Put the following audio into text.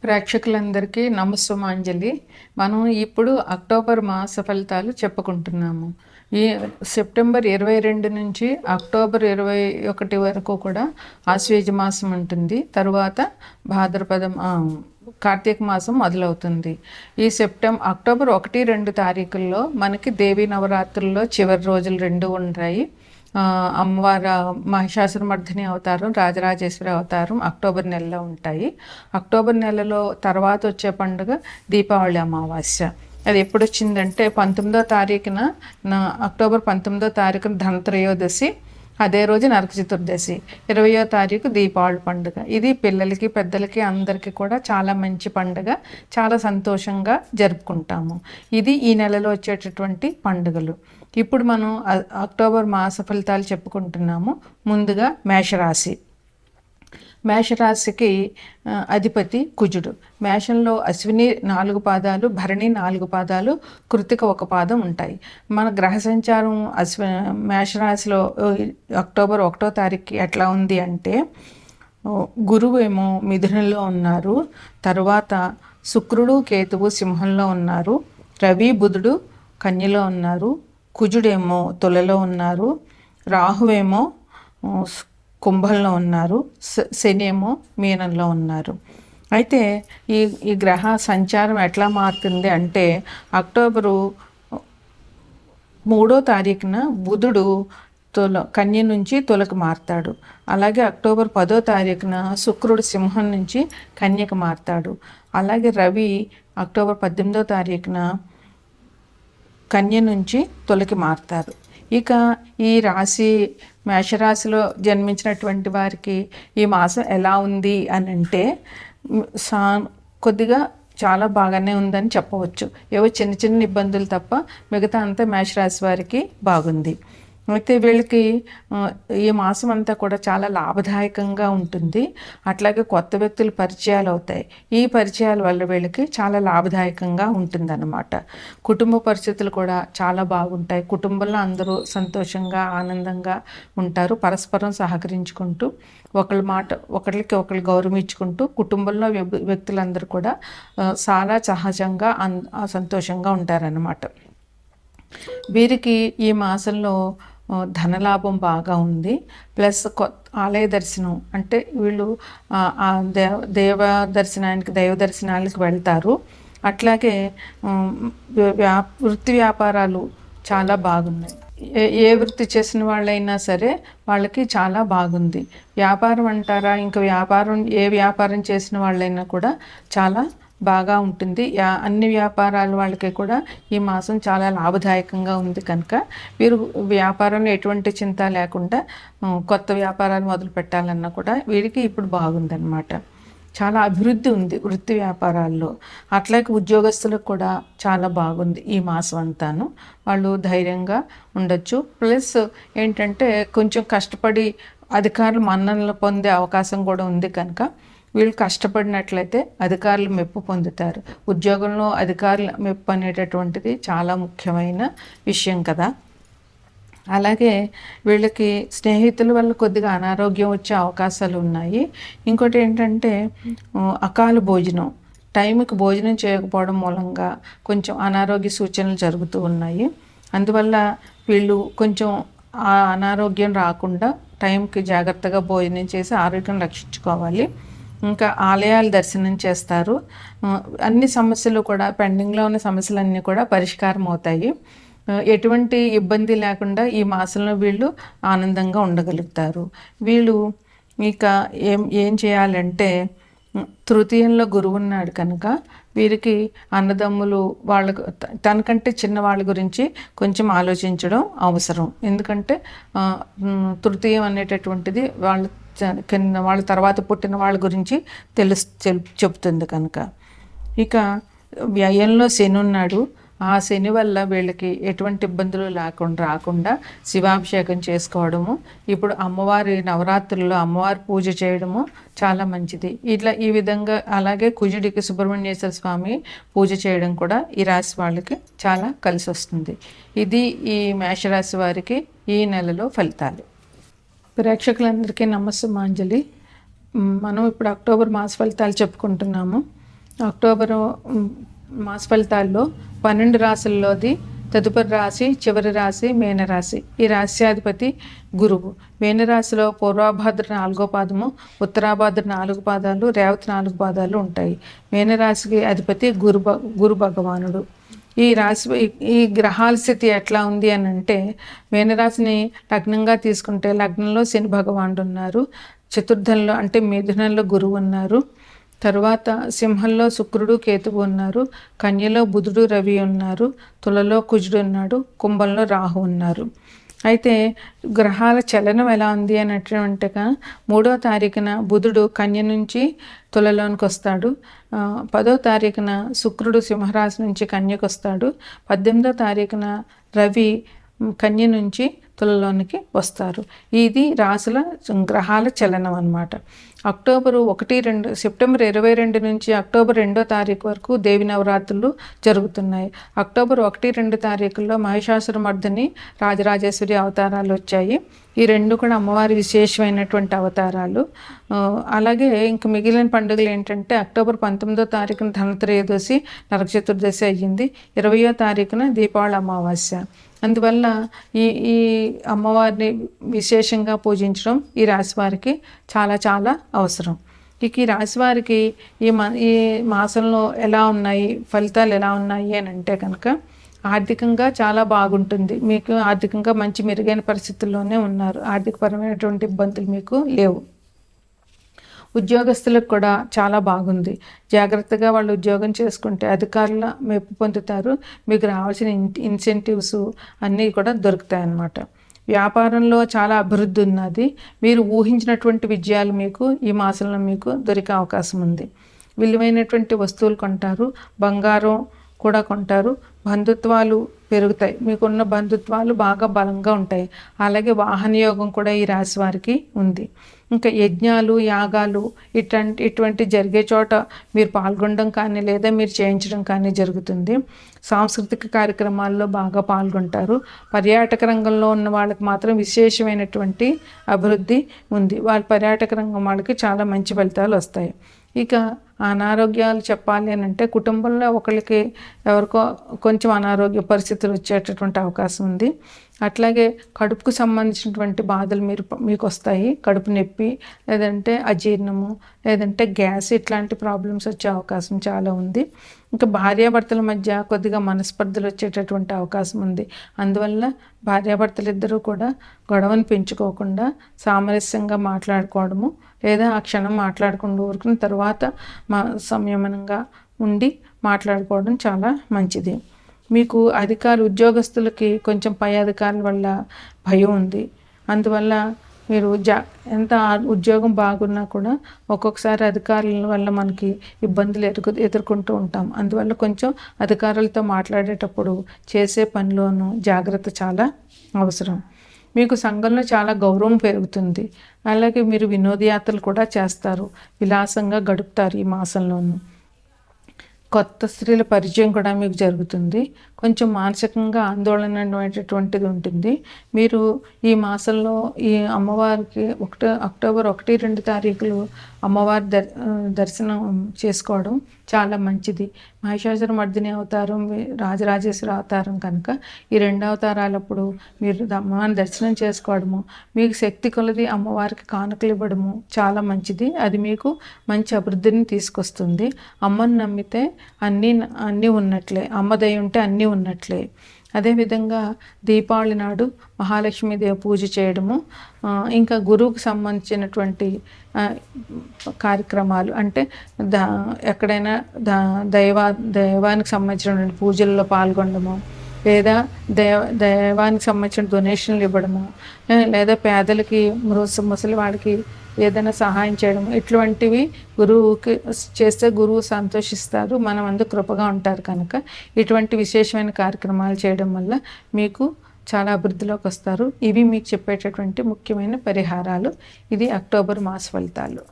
ప్రేక్షకులందరికీ నమస్సుమాంజలి. మనం ఇప్పుడు అక్టోబర్ మాస ఫలితాలు చెప్పుకుంటున్నాము. ఈ సెప్టెంబర్ 22 నుంచి అక్టోబర్ 21 వరకు కూడా ఆశ్వేజ మాసం ఉంటుంది. తరువాత భాద్రపద కార్తీక మాసం మొదలవుతుంది. ఈ అక్టోబర్ 1-2 తారీఖుల్లో మనకి దేవీ నవరాత్రుల్లో చివరి రోజులు 2 ఉంటాయి. అమ్మవారు మహిషాసురమర్దిని అవతారం, రాజరాజేశ్వరి అవతారం అక్టోబర్ నెలలో ఉంటాయి. అక్టోబర్ నెలలో తర్వాత వచ్చే పండుగ దీపావళి అమావాస్య. అది ఎప్పుడు వచ్చిందంటే 19వ తారీఖున అక్టోబర్ 19వ తారీఖున ధనత్రయోదశి, అదే రోజు నరక చతుర్దశి, 20వ తారీఖు దీపావళి పండుగ. ఇది పిల్లలకి పెద్దలకి అందరికీ కూడా చాలా మంచి పండుగ, చాలా సంతోషంగా జరుపుకుంటాము. ఇది ఈ నెలలో వచ్చేటటువంటి పండుగలు. ఇప్పుడు మనం అక్టోబర్ మాస ఫలితాలు చెప్పుకుంటున్నాము. ముందుగా మేషరాశి. మేషరాశికి అధిపతి కుజుడు. మేషంలో అశ్విని 4 పాదాలు, భరణి 4 పాదాలు, కృతిక 1 పాదం ఉంటాయి. మన గ్రహ సంచారం మేషరాశిలో అక్టోబర్ 1వ తారీఖుకి ఎట్లా ఉంది అంటే, గురువు ఏమో మిథునంలో ఉన్నారు, తర్వాత శుక్రుడు కేతువు సింహంలో ఉన్నారు, రవి బుధుడు కన్యలో ఉన్నారు, కుజుడేమో తులలో ఉన్నారు, రాహువేమో కుంభంలో ఉన్నారు, శని ఏమో మీనంలో ఉన్నారు. అయితే ఈ గ్రహ సంచారం ఎట్లా మారుతుంది అంటే, అక్టోబరు 3వ తారీఖున బుధుడు కన్య నుంచి తులకు మారుతాడు. అలాగే అక్టోబర్ 10వ తారీఖున శుక్రుడు సింహం నుంచి కన్యకు మారుతాడు. అలాగే రవి అక్టోబర్ 18వ తారీఖున కన్య నుంచి తులకి మారుతారు. ఇక ఈ రాశి మేషరాశిలో జన్మించినటువంటి వారికి ఈ మాసం ఎలా ఉంది అని అంటే, కొద్దిగా చాలా బాగానే ఉందని చెప్పవచ్చు. ఏవో చిన్న చిన్న ఇబ్బందులు తప్ప మిగతా అంతా మేషరాశి వారికి బాగుంది. అయితే వీళ్ళకి ఈ మాసం అంతా కూడా చాలా లాభదాయకంగా ఉంటుంది. అట్లాగే కొత్త వ్యక్తులు పరిచయాలు అవుతాయి. ఈ పరిచయాల వల్ల వీళ్ళకి చాలా లాభదాయకంగా ఉంటుందన్నమాట. కుటుంబ పరిస్థితులు కూడా చాలా బాగుంటాయి. కుటుంబంలో అందరూ సంతోషంగా ఆనందంగా ఉంటారు. పరస్పరం సహకరించుకుంటూ ఒకరికి ఒకరు గౌరవం ఇచ్చుకుంటూ కుటుంబంలో వ్యక్తులందరూ కూడా చాలా సహజంగా సంతోషంగా ఉంటారన్నమాట. వీరికి ఈ మాసంలో ధనలాభం బాగా ఉంది. ప్లస్ ఆలయ దర్శనం అంటే వీళ్ళు దైవ దర్శనాలకు వెళ్తారు. అట్లాగే వృత్తి వ్యాపారాలు చాలా బాగున్నాయి. ఏ వృత్తి చేసిన వాళ్ళైనా సరే వాళ్ళకి చాలా బాగుంది. వ్యాపారం అంటారా, ఇంకా ఏ వ్యాపారం చేసిన వాళ్ళైనా కూడా చాలా బాగా ఉంటుంది. అన్ని వ్యాపారాల వాళ్ళకి కూడా ఈ మాసం చాలా లాభదాయకంగా ఉంది కనుక వీరు వ్యాపారంలో ఎటువంటి చింత లేకుండా కొత్త వ్యాపారాలు మొదలు పెట్టాలన్నా కూడా వీరికి ఇప్పుడు బాగుందన్నమాట. చాలా అభివృద్ధి ఉంది వృత్తి వ్యాపారాల్లో. అట్లాగే ఉద్యోగస్తులకు కూడా చాలా బాగుంది ఈ మాసం అంతాను. వాళ్ళు ధైర్యంగా ఉండొచ్చు. ప్లస్ ఏంటంటే కొంచెం కష్టపడి అధికారులు మన్ననలు పొందే అవకాశం కూడా ఉంది కనుక వీళ్ళు కష్టపడినట్లయితే అధికారులు మెప్పు పొందుతారు. ఉద్యోగంలో అధికారుల మెప్పు అనేటటువంటిది చాలా ముఖ్యమైన విషయం కదా. అలాగే వీళ్ళకి స్నేహితుల వల్ల కొద్దిగా అనారోగ్యం వచ్చే అవకాశాలు ఉన్నాయి. ఇంకోటి ఏంటంటే అకాల భోజనం, టైంకి భోజనం చేయకపోవడం మూలంగా కొంచెం అనారోగ్య సూచనలు జరుగుతూ ఉన్నాయి. అందువల్ల వీళ్ళు కొంచెం ఆ అనారోగ్యం రాకుండా టైంకి జాగ్రత్తగా భోజనం చేసి ఆరోగ్యం రక్షించుకోవాలి. ఇంకా ఆలయాలు దర్శనం చేస్తారు. అన్ని సమస్యలు కూడా పెండింగ్లో ఉన్న సమస్యలన్నీ కూడా పరిష్కారం అవుతాయి. ఎటువంటి ఇబ్బంది లేకుండా ఈ మాసంలో వీళ్ళు ఆనందంగా ఉండగలుగుతారు. వీళ్ళు ఇక ఏం చేయాలంటే, తృతీయంలో గురువు ఉన్నాడు కనుక వీరికి అన్నదమ్ములు వాళ్ళకు తనకంటే చిన్న వాళ్ళ గురించి కొంచెం ఆలోచించడం అవసరం. ఎందుకంటే తృతీయం అనేటటువంటిది వాళ్ళ తర్వాత పుట్టిన వాళ్ళ గురించి చెప్తుంది కనుక. ఇక వ్యయంలో శని ఉన్నాడు. ఆ శని వల్ల వీళ్ళకి ఎటువంటి ఇబ్బందులు రాకుండా శివాభిషేకం చేసుకోవడము, ఇప్పుడు అమ్మవారి నవరాత్రుల్లో అమ్మవారి పూజ చేయడము చాలా మంచిది. ఈ విధంగా అలాగే కుజుడికి సుబ్రహ్మణ్యేశ్వర స్వామి పూజ చేయడం కూడా ఈ రాశి వాళ్ళకి చాలా కలిసి వస్తుంది. ఇది ఈ మేషరాశి వారికి ఈ నెలలో ఫలితాలు. ప్రేక్షకులందరికీ నమస్సుమాంజలి. మనం ఇప్పుడు అక్టోబర్ మాస ఫలితాలు చెప్పుకుంటున్నాము. అక్టోబరు మాస ఫలితాల్లో 12 రాశుల్లోది తదుపరి రాశి, చివరి రాశి మీనరాశి. ఈ రాశ్యాధిపతి గురువు. మీనరాశిలో పూర్వాభాద్ర 4వ పాదము, ఉత్తరాభాద్ర 4 పాదాలు, రేవతి 4 పాదాలు ఉంటాయి. మీనరాశికి అధిపతి గురు భగవానుడు. ఈ రాశి ఈ గ్రహాల స్థితి ఎట్లా ఉంది అని అంటే, మీనరాశిని లగ్నంగా తీసుకుంటే లగ్నంలో శని భగవానుడు ఉన్నారు, చతుర్థంలో అంటే మిథునంలో గురువు ఉన్నారు, తరువాత సింహంలో శుక్రుడు కేతువు ఉన్నారు, కన్యలో బుధుడు రవి ఉన్నారు, తులలో కుజుడు ఉన్నాడు, కుంభంలో రాహు ఉన్నారు. అయితే గ్రహాల చలనం ఎలా ఉంది అన్నట్టుగా 3వ తారీఖున బుధుడు కన్య నుంచి తులలోనికి వస్తాడు, 10వ తారీఖున శుక్రుడు సింహరాశి నుంచి కన్యకు వస్తాడు, 18వ తారీఖున రవి కన్య నుంచి తులలోనికి వస్తారు. ఇది రాశుల గ్రహాల చలనం అన్నమాట. సెప్టెంబర్ 22 నుంచి అక్టోబర్ 2వ తారీఖు వరకు దేవి నవరాత్రులు జరుగుతున్నాయి. అక్టోబర్ 1-2 తారీఖుల్లో మహిషాసురమర్దిని, రాజరాజేశ్వరి అవతారాలు వచ్చాయి. ఈ రెండు కూడా అమ్మవారి విశేషమైనటువంటి అవతారాలు. అలాగే ఇంక మిగిలిన పండుగలు ఏంటంటే, అక్టోబర్ 19వ తారీఖున ధనత్రయోదశి, నరక చతుర్దశి అయ్యింది, 20వ తారీఖున దీపావళి అమావాస్య. అందువల్ల ఈ అమ్మవారిని విశేషంగా పూజించడం ఈ రాశి వారికి చాలా చాలా అవసరం. ఇక ఈ రాశి వారికి ఈ మాసంలో ఎలా ఉన్నాయి, ఫలితాలు ఎలా ఉన్నాయి అని అంటే కనుక, ఆర్థికంగా చాలా బాగుంటుంది. మీకు ఆర్థికంగా మంచి మెరుగైన పరిస్థితుల్లోనే ఉన్నారు. ఆర్థికపరమైనటువంటి ఇబ్బందులు మీకు లేవు. ఉద్యోగస్తులకు కూడా చాలా బాగుంది. జాగ్రత్తగా వాళ్ళు ఉద్యోగం చేసుకుంటే అధికారుల మెప్పు పొందుతారు. మీకు రావాల్సిన ఇన్సెంటివ్స్ అన్నీ కూడా దొరుకుతాయి అన్నమాట. వ్యాపారంలో చాలా అభివృద్ధి ఉన్నది. మీరు ఊహించినటువంటి విజయాలు మీకు ఈ మాసంలో మీకు దొరికే అవకాశం ఉంది. విలువైనటువంటి వస్తువులు కొంటారు, బంగారం కూడా కొంటారు, బంధుత్వాలు పెరుగుతాయి, మీకున్న బంధుత్వాలు బాగా బలంగా ఉంటాయి. అలాగే వాహన యోగం కూడా ఈ రాశి వారికి ఉంది. ఇంకా యజ్ఞాలు, యాగాలు ఇటువంటి జరిగే చోట మీరు పాల్గొనడం కానీ లేదా మీరు చేయించడం కానీ జరుగుతుంది. సాంస్కృతిక కార్యక్రమాల్లో బాగా పాల్గొంటారు. పర్యాటక రంగంలో ఉన్న వాళ్ళకి మాత్రం విశేషమైనటువంటి అభివృద్ధి ఉంది. వాళ్ళ పర్యాటక రంగం వాళ్ళకి చాలా మంచి ఫలితాలు వస్తాయి. ఇక అనారోగ్యాలు చెప్పాలి అని అంటే, కుటుంబంలో ఒకరికి ఎవరికో కొంచెం అనారోగ్య పరిస్థితులు వచ్చేటటువంటి అవకాశం ఉంది. అట్లాగే కడుపుకు సంబంధించినటువంటి బాధలు మీకు వస్తాయి. కడుపు నొప్పి, లేదంటే అజీర్ణము, లేదంటే గ్యాస్, ఇట్లాంటి ప్రాబ్లమ్స్ వచ్చే అవకాశం చాలా ఉంది. ఇంకా భార్యాభర్తల మధ్య కొద్దిగా మనస్పర్ధలు వచ్చేటటువంటి అవకాశం ఉంది. అందువల్ల భార్యాభర్తలు ఇద్దరూ కూడా గొడవను పెంచుకోకుండా సామరస్యంగా మాట్లాడుకోవడము, లేదా ఆ క్షణం మాట్లాడకుండా ఊరుకున్న తర్వాత సంయమనంగా ఉండి మాట్లాడుకోవడం చాలా మంచిది. మీకు ఉద్యోగస్తులకి కొంచెం పై అధికారుల వల్ల భయం ఉంది. అందువల్ల మీరు ఎంత ఉద్యోగం బాగున్నా కూడా ఒక్కొక్కసారి అధికారుల వల్ల మనకి ఇబ్బందులు ఎదుర్కొంటూ ఉంటాం. అందువల్ల కొంచెం అధికారులతో మాట్లాడేటప్పుడు చేసే పనిలోనూ జాగ్రత్త చాలా అవసరం. మీకు సంఘంలో చాలా గౌరవం పెరుగుతుంది. అలాగే మీరు వినోదయాత్రలు కూడా చేస్తారు, విలాసంగా గడుపుతారు ఈ మాసంలోనూ. కొత్త స్త్రీల పరిచయం కూడా మీకు జరుగుతుంది. కొంచెం మానసికంగా ఆందోళన అనేటటువంటిది ఉంటుంది. మీరు ఈ మాసంలో ఈ అమ్మవారికి అక్టోబర్ 1-2 తారీఖులు అమ్మవారి దర్శనం చేసుకోవడం చాలా మంచిది. మహిషాసురమర్దిని అవతారం, రాజరాజేశ్వరి అవతారం కనుక ఈ 2 అవతారాలప్పుడు మీరు అమ్మవారిని దర్శనం చేసుకోవడము, మీకు శక్తి కొలది అమ్మవారికి కానుకలు ఇవ్వడము చాలా మంచిది. అది మీకు మంచి అభివృద్ధిని తీసుకొస్తుంది. అమ్మను నమ్మితే అన్నీ ఉన్నట్లే, అమ్మ దయ ఉంటే అన్నీ ఉన్నట్లే. అదేవిధంగా దీపావళి నాడు మహాలక్ష్మీదేవి పూజ చేయడము, ఇంకా గురువుకు సంబంధించినటువంటి కార్యక్రమాలు అంటే ఎక్కడైనా దైవానికి సంబంధించినటువంటి పూజల్లో పాల్గొనడము, లేదా దైవానికి సంబంధించిన డొనేషన్లు ఇవ్వడము, లేదా పేదలకి ముసలి వాడికి ఏదైనా సహాయం చేయడం, ఇటువంటివి గురువుకి చేస్తే గురువు సంతోషిస్తారు, మనం అందుకు కృపగా ఉంటారు. కనుక ఇటువంటి విశేషమైన కార్యక్రమాలు చేయడం వల్ల మీకు చాలా అభివృద్ధిలోకి వస్తారు. ఇవి మీకు చెప్పేటటువంటి ముఖ్యమైన పరిహారాలు. ఇది అక్టోబర్ మాస ఫలితాలు.